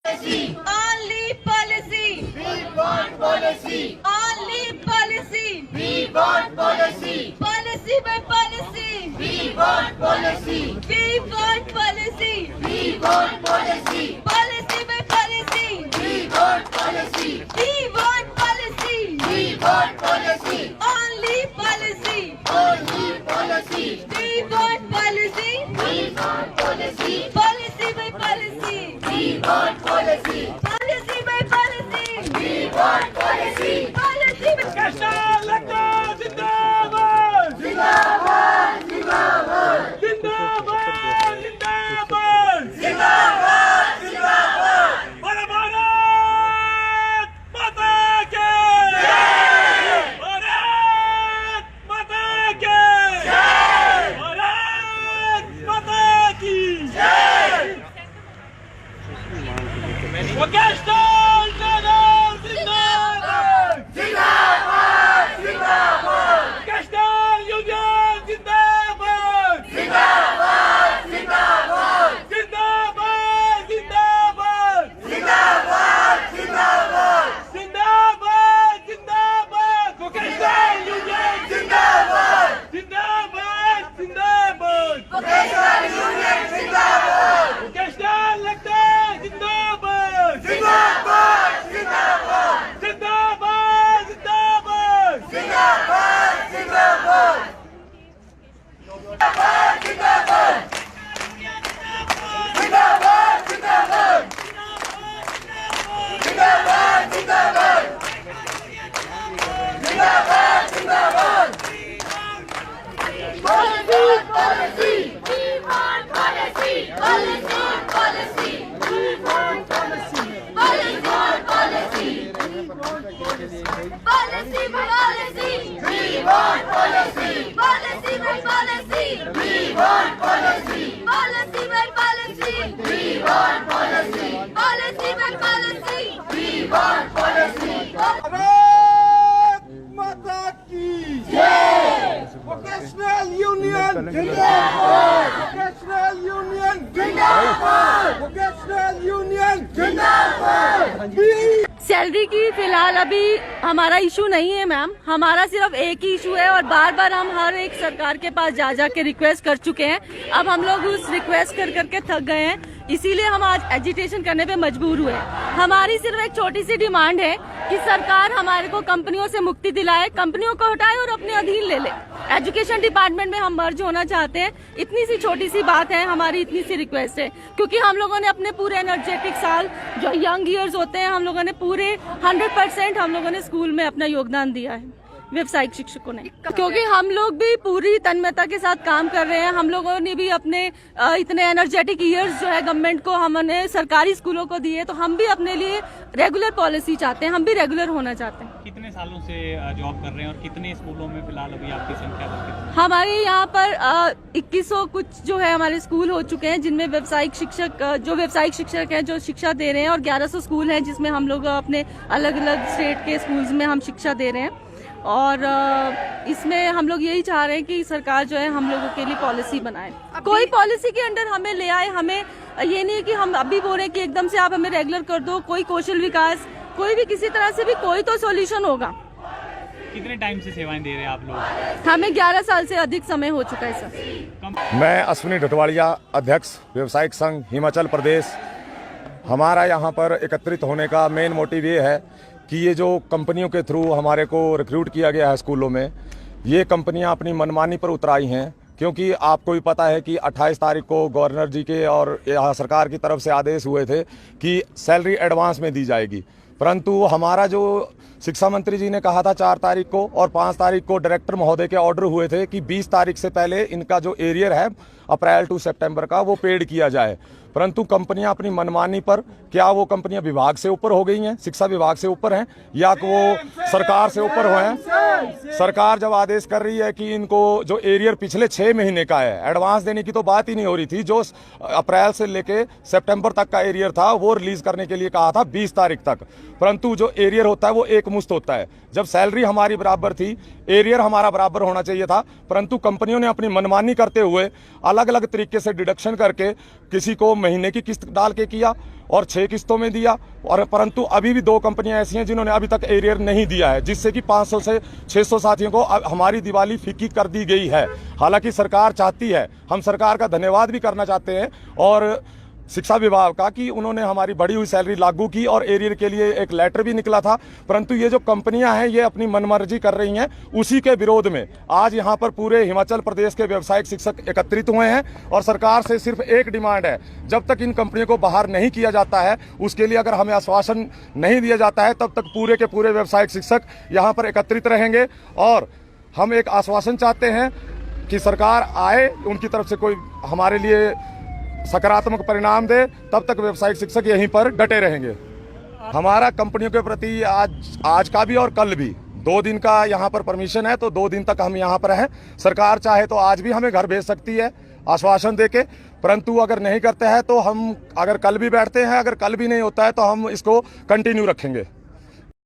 Only policy. We want policy. Only policy. We want policy. Policy by policy. We want policy. We want policy. We want policy. Policy by policy. We want policy. We want policy. We want policy. Only policy. Only policy. We want policy. We want policy. Policy by policy. We want policy. Policy by policy. We want policy. Policy by कैसा लगता जिंदाबाद जिंदाबाद जिंदाबाद जिंदाबाद जिंदाबाद जिंदाबाद जिंदाबाद बोलो भारत माता के भारत माता के भारत माता की वोकेशनल जनरल जिंदाबाद जिंदाबाद जिंदाबाद वोकेशनल यूनियन जिंदाबाद जिंदाबाद जिंदाबाद जिंदाबाद जिंदाबाद जिंदाबाद जिंदाबाद जिंदाबाद जिंदाबाद वोकेशनल यूनियन जिंदाबाद जिंदाबाद जिंदाबाद वोकेशनल यूनियन जिंदाबाद वोकेशनल लगता जिंदाबाद जिंदाबाद जिंदाबाद जिंदाबाद जिंदाबाद जिंदाबाद जिंदाबाद जिंदाबाद जिंदाबाद जिंदाबाद जिंदाबाद जिंदाबाद जिंदाबाद जिंदाबाद जिंदाबाद policy We want policy. Policy policy. We want policy. Policy policy. Policy by policy. we want policy Policy by policy. we want policy Policy by policy. we want policy Policy by policy. we want policy Bharat माता की vocational union जिंदाबाद vocational union जिंदाबाद vocational union जिंदाबाद salary की फिलहाल अभी हमारा issue नहीं है मैम, हमारा सिर्फ एक ही इशू है और बार बार हम हर एक सरकार के पास जा जा के रिक्वेस्ट कर चुके हैं। अब हम लोग उस रिक्वेस्ट कर करके थक गए हैं, इसीलिए हम आज एजिटेशन करने पे मजबूर हुए। हमारी सिर्फ एक छोटी सी डिमांड है कि सरकार हमारे को कंपनियों से मुक्ति दिलाए, कंपनियों को हटाए और अपने अधीन ले ले। एजुकेशन डिपार्टमेंट में हम मर्ज होना चाहते हैं, इतनी सी छोटी सी बात है, हमारी इतनी सी रिक्वेस्ट है। क्योंकि हम लोगों ने अपने पूरे एनर्जेटिक साल जो यंग ईयर्स होते हैं, हम लोगों ने पूरे 100% हम लोगों ने स्कूल में अपना योगदान दिया है, व्यावसायिक शिक्षकों ने। क्योंकि हम लोग भी पूरी तन्मयता के साथ काम कर रहे हैं, हम लोगों ने भी अपने इतने एनर्जेटिक ईयर्स जो है गवर्नमेंट को हमने सरकारी स्कूलों को दिए, तो हम भी अपने लिए रेगुलर पॉलिसी चाहते हैं, हम भी रेगुलर होना चाहते हैं। कितने सालों से जॉब कर रहे हैं और कितने स्कूलों में फिलहाल अभी आपकी संख्या कितनी? हमारे यहाँ पर 2100 कुछ जो है हमारे स्कूल हो चुके हैं, जिनमें व्यावसायिक शिक्षक हैं जो शिक्षा दे रहे हैं, और 1100 स्कूल हैं जिसमें हम लोग अपने अलग अलग स्टेट के स्कूल्स में हम शिक्षा दे रहे हैं। और इसमें हम लोग यही चाह रहे हैं कि सरकार जो है हम लोगों के लिए पॉलिसी बनाए, कोई पॉलिसी के अंडर हमें ले आए। हमें ये नहीं है कि हम अभी बोल रहे हैं कि एकदम से आप हमें रेगुलर कर दो, कोई कौशल विकास, कोई भी किसी तरह से भी कोई तो सॉल्यूशन होगा। कितने टाइम से सेवाएं दे रहे हैं आप लोग? हमें 11 साल से अधिक समय हो चुका है सर। मैं अश्विनी ढटवाड़िया, अध्यक्ष व्यावसायिक संघ हिमाचल प्रदेश। हमारा यहाँ पर एकत्रित होने का मेन मोटिव ये है कि ये जो कंपनियों के थ्रू हमारे को रिक्रूट किया गया है स्कूलों में, ये कंपनियां अपनी मनमानी पर उतराई हैं। क्योंकि आपको भी पता है कि 28 तारीख को गवर्नर जी के और यहाँ सरकार की तरफ से आदेश हुए थे कि सैलरी एडवांस में दी जाएगी, परंतु हमारा जो शिक्षा मंत्री जी ने कहा था 4 तारीख को और 5 तारीख को डायरेक्टर महोदय के ऑर्डर हुए थे कि 20 तारीख से पहले इनका जो एरियर है अप्रैल टू सितंबर का वो पेड किया जाए, परंतु कंपनियां अपनी मनमानी पर, क्या वो कंपनियां विभाग से ऊपर हो गई हैं, शिक्षा विभाग से ऊपर हैं, या वो सरकार से ऊपर हुए हैं? सरकार जब आदेश कर रही है कि इनको जो एरियर पिछले 6 महीने का है, एडवांस देने की तो बात ही नहीं हो रही थी। जो अप्रैल से लेके सितंबर तक का एरियर था वो रिलीज करने के लिए कहा था 20 तारीख तक, परंतु जो एरियर होता है वो एक मुश्त होता है। जब सैलरी हमारी बराबर थी, एरियर हमारा बराबर होना चाहिए था, परंतु कंपनियों ने अपनी मनमानी करते हुए अलग अलग तरीके से डिडक्शन करके किसी को महीने की किस्त डाल के किया और 6 किस्तों में दिया, और परंतु अभी भी 2 कंपनियां ऐसी हैं जिन्होंने अभी तक एरियर नहीं दिया है, जिससे कि 500 से 600 साथियों को हमारी दिवाली फीकी कर दी गई है। हालांकि सरकार चाहती है, हम सरकार का धन्यवाद भी करना चाहते हैं और शिक्षा विभाग का कि उन्होंने हमारी बढ़ी हुई सैलरी लागू की और एरियर के लिए एक लेटर भी निकला था, परंतु ये जो कंपनियां हैं ये अपनी मनमर्जी कर रही हैं। उसी के विरोध में आज यहाँ पर पूरे हिमाचल प्रदेश के व्यावसायिक शिक्षक एकत्रित हुए हैं और सरकार से सिर्फ एक डिमांड है, जब तक इन कंपनियों को बाहर नहीं किया जाता है, उसके लिए अगर हमें आश्वासन नहीं दिया जाता है, तब तक पूरे के पूरे व्यावसायिक शिक्षक यहाँ पर एकत्रित रहेंगे। और हम एक आश्वासन चाहते हैं कि सरकार आए, उनकी तरफ से कोई हमारे लिए सकारात्मक परिणाम दे, तब तक व्यावसायिक शिक्षक यहीं पर डटे रहेंगे। हमारा कंपनियों के प्रति आज का भी और कल भी 2 दिन का यहाँ पर परमिशन है, तो 2 दिन तक हम यहाँ पर हैं। सरकार चाहे तो आज भी हमें घर भेज सकती है आश्वासन देके, परंतु अगर नहीं करते हैं तो हम अगर कल भी बैठते हैं, अगर कल भी नहीं होता है तो हम इसको कंटिन्यू रखेंगे।